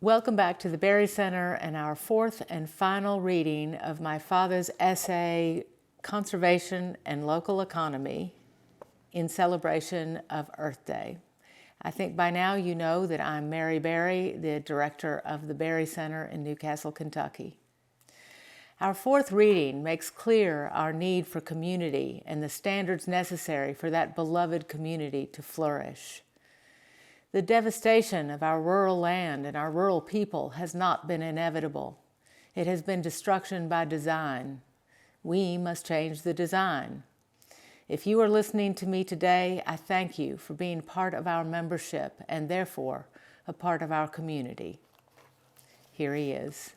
Welcome back to the Berry Center and our fourth and final reading of my father's essay, Conservation and Local Economy, in celebration of Earth Day. I think by now you know that I'm Mary Berry, the director of the Berry Center in Newcastle, Kentucky. Our fourth reading makes clear our need for community and the standards necessary for that beloved community to flourish. The devastation of our rural land and our rural people has not been inevitable. It has been destruction by design. We must change the design. If you are listening to me today, I thank you for being part of our membership and therefore a part of our community. Here he is.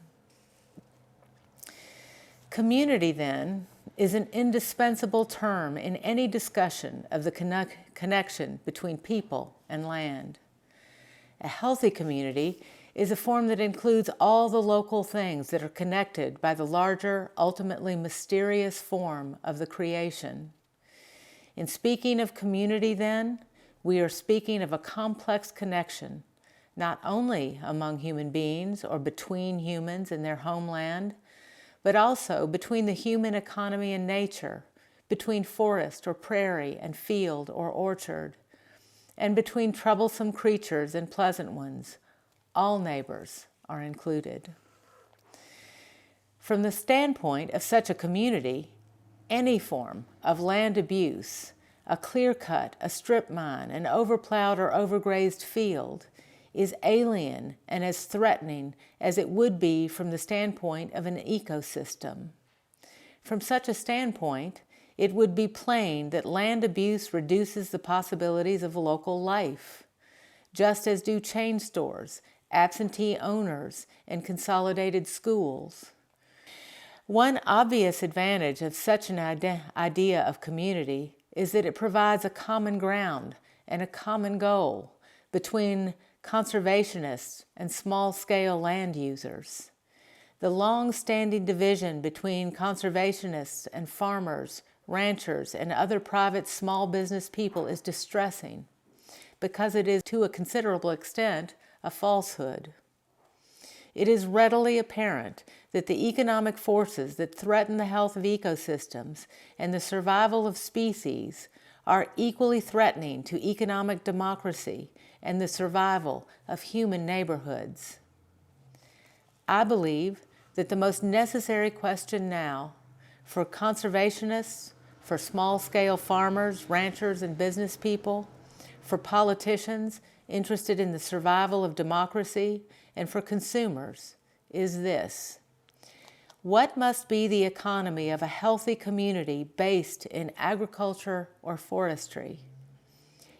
Community, then, is an indispensable term in any discussion of the connection between people and land. A healthy community is a form that includes all the local things that are connected by the larger, ultimately mysterious form of the creation. In speaking of community, then, we are speaking of a complex connection, not only among human beings or between humans and their homeland, but also between the human economy and nature, between forest or prairie and field or orchard, and between troublesome creatures and pleasant ones. All neighbors are included. From the standpoint of such a community, any form of land abuse, a clear cut, a strip mine, an overplowed or overgrazed field, is alien and as threatening as it would be from the standpoint of an ecosystem. From such a standpoint, it would be plain that land abuse reduces the possibilities of local life, just as do chain stores, absentee owners, and consolidated schools. One obvious advantage of such an idea of community is that it provides a common ground and a common goal between conservationists and small-scale land users. The long-standing division between conservationists and farmers, ranchers, and other private small business people is distressing because it is, to a considerable extent, a falsehood. It is readily apparent that the economic forces that threaten the health of ecosystems and the survival of species are equally threatening to economic democracy and the survival of human neighborhoods. I believe that the most necessary question now for conservationists, for small-scale farmers, ranchers, and business people, for politicians interested in the survival of democracy, and for consumers is this: what must be the economy of a healthy community based in agriculture or forestry?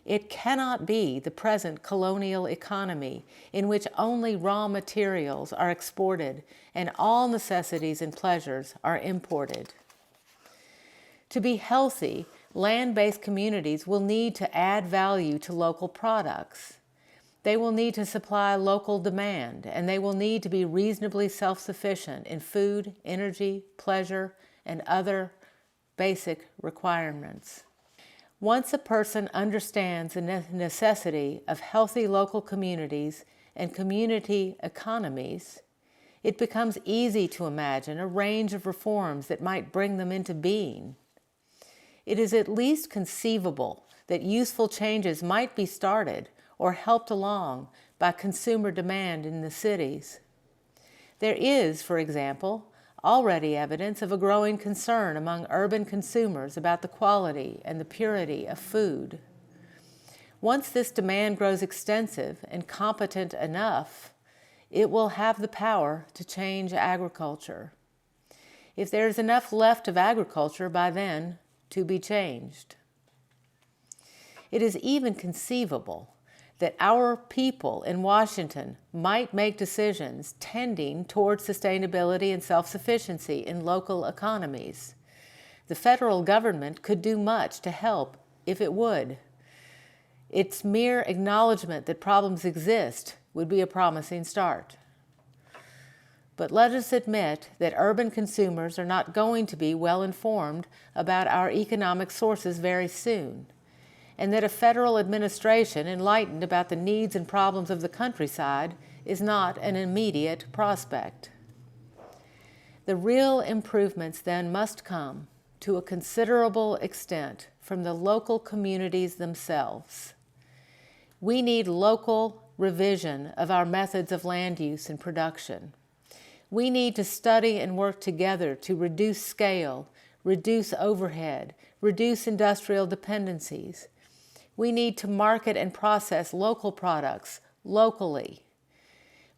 It cannot be the present colonial economy in which only raw materials are exported and all necessities and pleasures are imported. To be healthy, land-based communities will need to add value to local products. They will need to supply local demand, and they will need to be reasonably self-sufficient in food, energy, pleasure, and other basic requirements. Once a person understands the necessity of healthy local communities and community economies, it becomes easy to imagine a range of reforms that might bring them into being. It is at least conceivable that useful changes might be started or helped along by consumer demand in the cities. There is, for example, already evidence of a growing concern among urban consumers about the quality and the purity of food. Once this demand grows extensive and competent enough, it will have the power to change agriculture. If there is enough left of agriculture by then to be changed. It is even conceivable that our people in Washington might make decisions tending towards sustainability and self-sufficiency in local economies. The federal government could do much to help if it would. Its mere acknowledgement that problems exist would be a promising start. But let us admit that urban consumers are not going to be well informed about our economic sources very soon, and that a federal administration enlightened about the needs and problems of the countryside is not an immediate prospect. The real improvements then must come, to a considerable extent, from the local communities themselves. We need local revision of our methods of land use and production. We need to study and work together to reduce scale, reduce overhead, reduce industrial dependencies. We need to market and process local products locally.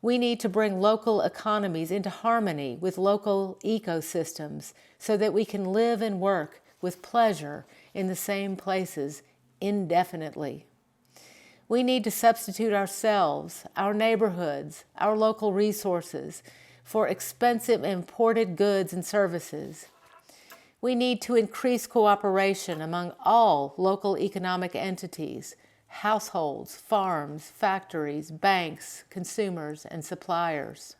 We need to bring local economies into harmony with local ecosystems so that we can live and work with pleasure in the same places indefinitely. We need to substitute ourselves, our neighborhoods, our local resources for expensive imported goods and services. We need to increase cooperation among all local economic entities, households, farms, factories, banks, consumers, and suppliers.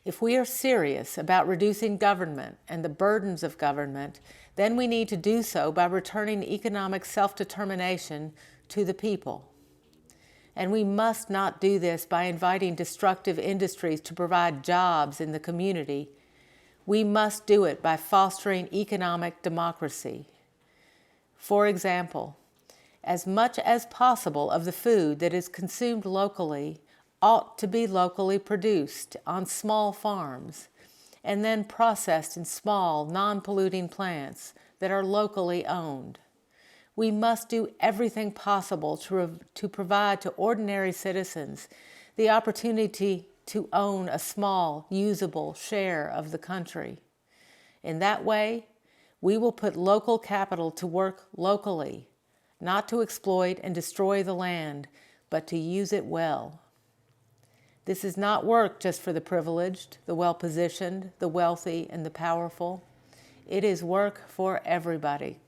If we are serious about reducing government and the burdens of government, then we need to do so by returning economic self-determination to the people. And we must not do this by inviting destructive industries to provide jobs in the community. We must do it by fostering economic democracy. For example, as much as possible of the food that is consumed locally ought to be locally produced on small farms and then processed in small, non-polluting plants that are locally owned. We must do everything possible to provide to ordinary citizens the opportunity to own a small, usable share of the country. In that way, we will put local capital to work locally, not to exploit and destroy the land, but to use it well. This is not work just for the privileged, the well-positioned, the wealthy, and the powerful. It is work for everybody.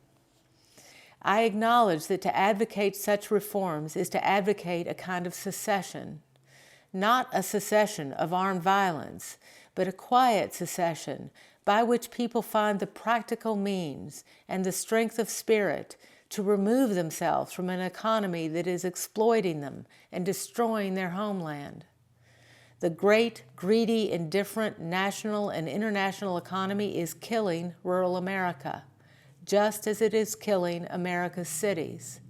I acknowledge that to advocate such reforms is to advocate a kind of secession, not a secession of armed violence, but a quiet secession by which people find the practical means and the strength of spirit to remove themselves from an economy that is exploiting them and destroying their homeland. The great, greedy, indifferent national and international economy is killing rural America, just as it is killing America's cities.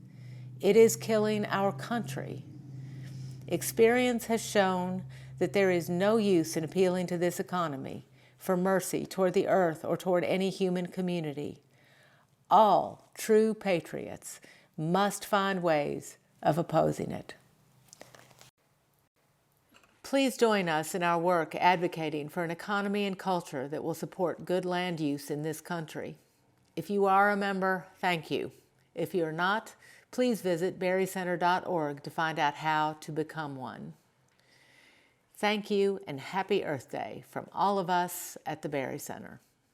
It is killing our country. Experience has shown that there is no use in appealing to this economy for mercy toward the earth or toward any human community. All true patriots must find ways of opposing it. Please join us in our work advocating for an economy and culture that will support good land use in this country. If you are a member, thank you. If you're not, please visit berrycenter.org to find out how to become one. Thank you and happy Earth Day from all of us at the Berry Center.